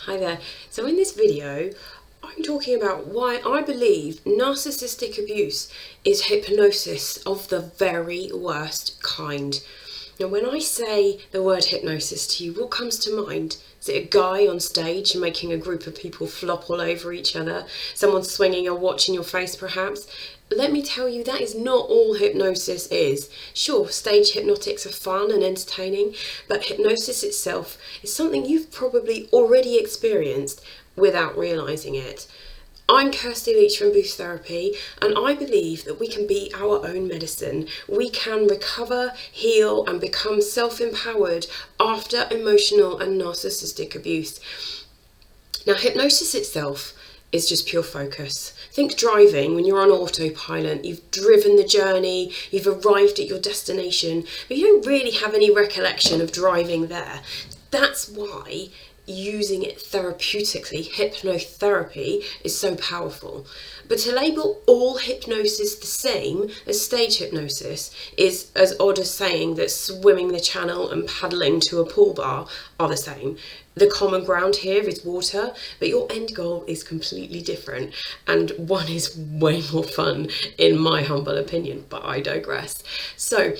Hi there. So in this video, I'm talking about why I believe narcissistic abuse is hypnosis of the very worst kind. Now, when I say the word hypnosis to you, what comes to mind? Is it a guy on stage making a group of people flop all over each other? Someone swinging a watch in your face, perhaps? Let me tell you, that is not all hypnosis is. Sure, stage hypnotics are fun and entertaining, but hypnosis itself is something you've probably already experienced without realising it. I'm Kirsty Leach from Boost Therapy, and I believe that we can be our own medicine. We can recover, heal, and become self-empowered after emotional and narcissistic abuse. Now, hypnosis itself is just pure focus. Think driving when you're on autopilot. You've driven the journey, you've arrived at your destination, but you don't really have any recollection of driving there. That's why using it therapeutically, hypnotherapy, is so powerful. But to label all hypnosis the same as stage hypnosis is as odd as saying that swimming the channel and paddling to a pool bar are the same. The common ground here is water, but your end goal is completely different, and one is way more fun in my humble opinion, but I digress. So,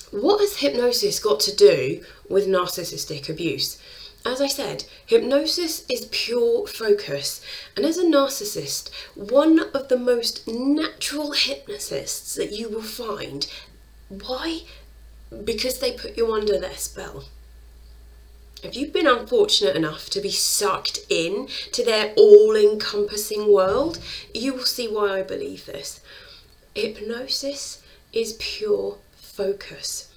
what has hypnosis got to do with narcissistic abuse? As I said, hypnosis is pure focus, and as a narcissist, one of the most natural hypnotists that you will find. Why? Because they put you under their spell. If you've been unfortunate enough to be sucked in to their all-encompassing world, you will see why I believe this. Hypnosis is pure focus.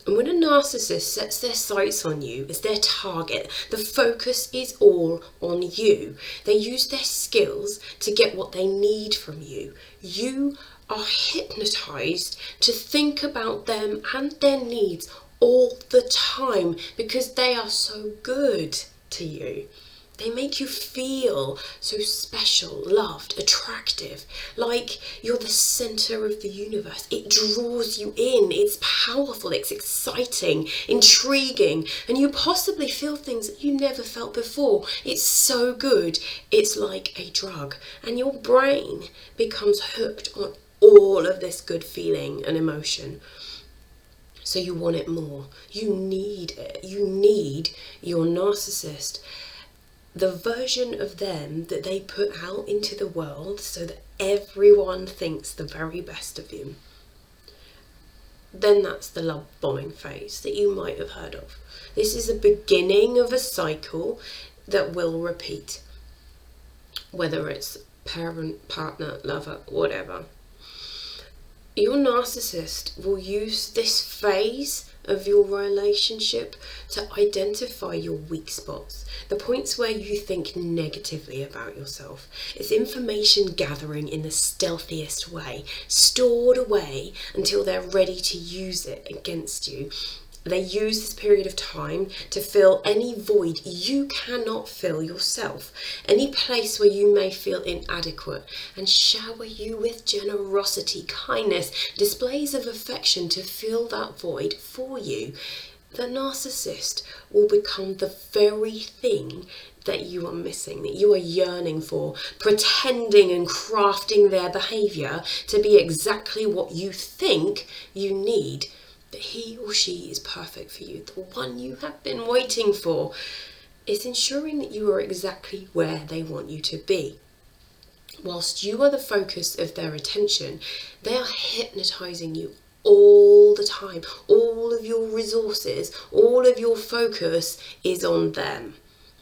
And when a narcissist sets their sights on you as their target, the focus is all on you. They use their skills to get what they need from you. You are hypnotized to think about them and their needs all the time because they are so good to you. They make you feel so special, loved, attractive, like you're the center of the universe. It draws you in, it's powerful, it's exciting, intriguing, and you possibly feel things that you never felt before. It's so good, it's like a drug, and your brain becomes hooked on all of this good feeling and emotion. So you want it more. You need it. You need your narcissist, the version of them that they put out into the world so that everyone thinks the very best of you. Then that's the love bombing phase that you might have heard of. This is the beginning of a cycle that will repeat, whether it's parent, partner, lover, whatever. Your narcissist will use this phase of your relationship to identify your weak spots, the points where you think negatively about yourself. It's information gathering in the stealthiest way, stored away until they're ready to use it against you. They use this period of time to fill any void you cannot fill yourself, any place where you may feel inadequate, and shower you with generosity, kindness, displays of affection to fill that void for you. The narcissist will become the very thing that you are missing, that you are yearning for, pretending and crafting their behaviour to be exactly what you think you need. That he or she is perfect for you, the one you have been waiting for. It's ensuring that you are exactly where they want you to be. Whilst you are the focus of their attention, they are hypnotizing you all the time. All of your resources, all of your focus is on them.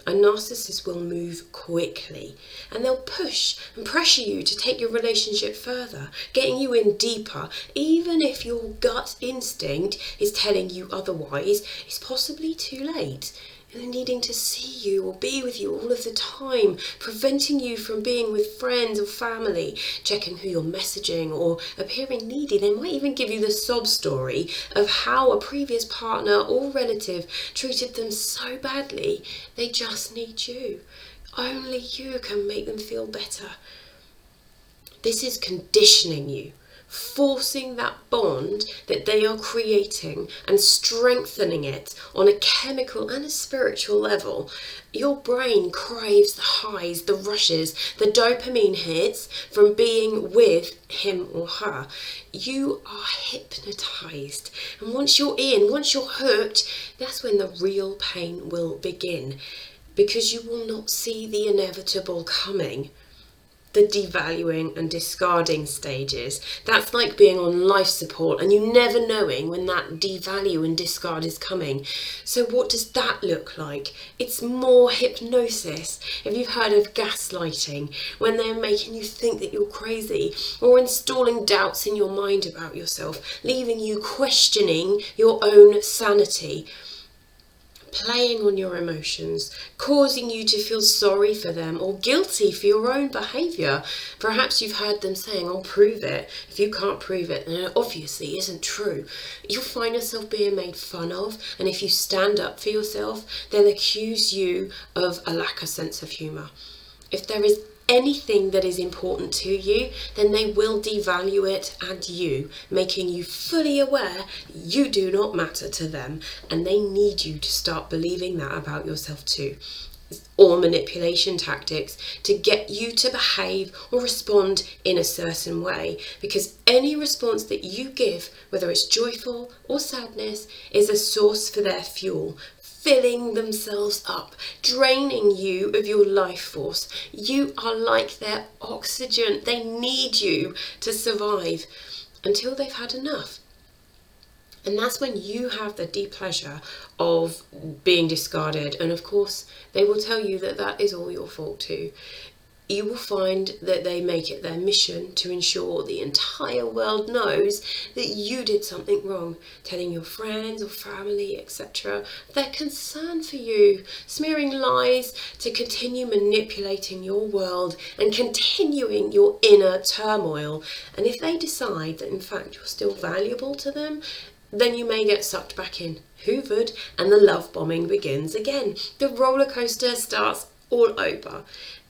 A narcissist will move quickly, and they'll push and pressure you to take your relationship further, getting you in deeper, even if your gut instinct is telling you otherwise. It's possibly too late. They're needing to see you or be with you all of the time, preventing you from being with friends or family, checking who you're messaging or appearing needy. They might even give you the sob story of how a previous partner or relative treated them so badly. They just need you. Only you can make them feel better. This is conditioning you forcing that bond that they are creating and strengthening it on a chemical and a spiritual level. Your brain craves the highs, the rushes, the dopamine hits from being with him or her. You are hypnotized. And once you're in, once you're hooked, that's when the real pain will begin, because you will not see the inevitable coming. The devaluing and discarding stages. That's like being on life support and you never knowing when that devalue and discard is coming. So what does that look like? It's more hypnosis. If you've heard of gaslighting, when they're making you think that you're crazy, or installing doubts in your mind about yourself, leaving you questioning your own sanity, playing on your emotions, causing you to feel sorry for them or guilty for your own behaviour. Perhaps you've heard them saying, "Oh, prove it." If you can't prove it, then it obviously isn't true. You'll find yourself being made fun of, and if you stand up for yourself, they'll accuse you of a lack of sense of humour. If there is anything that is important to you, then they will devalue it and you, making you fully aware you do not matter to them, and they need you to start believing that about yourself too. Or manipulation tactics to get you to behave or respond in a certain way, because any response that you give, whether it's joyful or sadness, is a source for their fuel, filling themselves up, draining you of your life force. You are like their oxygen. They need you to survive until they've had enough. And that's when you have the deep pleasure of being discarded. And of course, they will tell you that that is all your fault too. You will find that they make it their mission to ensure the entire world knows that you did something wrong, telling your friends or family, etc. their concern for you, smearing lies to continue manipulating your world and continuing your inner turmoil. And if they decide that in fact you're still valuable to them, then you may get sucked back in, hoovered, and the love bombing begins again. The roller coaster starts all over.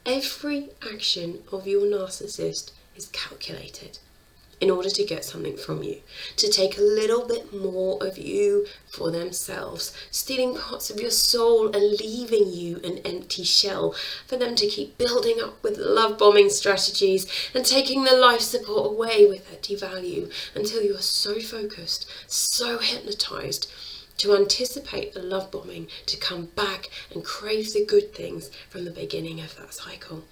Every action of your narcissist is calculated in order to get something from you, to take a little bit more of you for themselves, stealing parts of your soul and leaving you an empty shell for them to keep building up with love bombing strategies and taking the life support away with their devalue until you are so focused, so hypnotized to anticipate the love bombing to come back and crave the good things from the beginning of that cycle.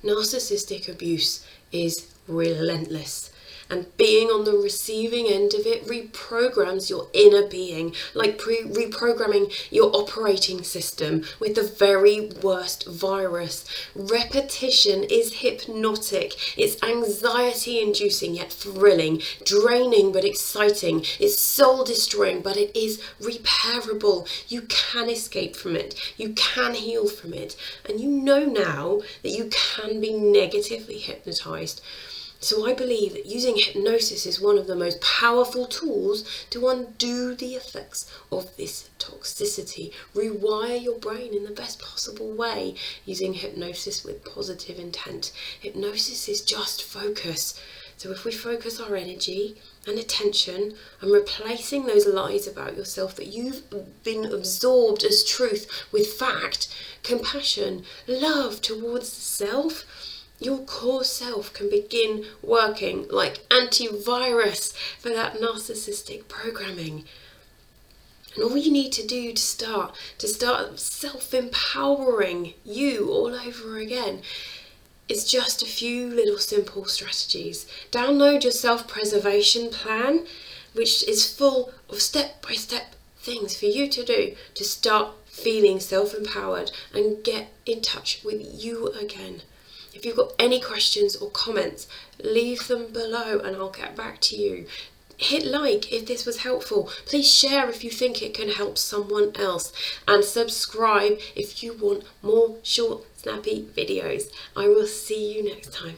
Narcissistic abuse is relentless, and being on the receiving end of it reprograms your inner being, like reprogramming your operating system with the very worst virus. Repetition is hypnotic. It's anxiety inducing yet thrilling, draining but exciting. It's soul destroying, but it is repairable. You can escape from it. You can heal from it. And you know now that you can be negatively hypnotized. So I believe that using hypnosis is one of the most powerful tools to undo the effects of this toxicity. Rewire your brain in the best possible way using hypnosis with positive intent. Hypnosis is just focus. So if we focus our energy and attention on replacing those lies about yourself that you've been absorbed as truth with fact, compassion, love towards the self, your core self can begin working like antivirus for that narcissistic programming. And all you need to do to start self-empowering you all over again is just a few little simple strategies. Download your self-preservation plan, which is full of step-by-step things for you to do to start feeling self-empowered and get in touch with you again. If you've got any questions or comments, leave them below and I'll get back to you. Hit like if this was helpful. Please share if you think it can help someone else. And subscribe if you want more short, snappy videos. I will see you next time.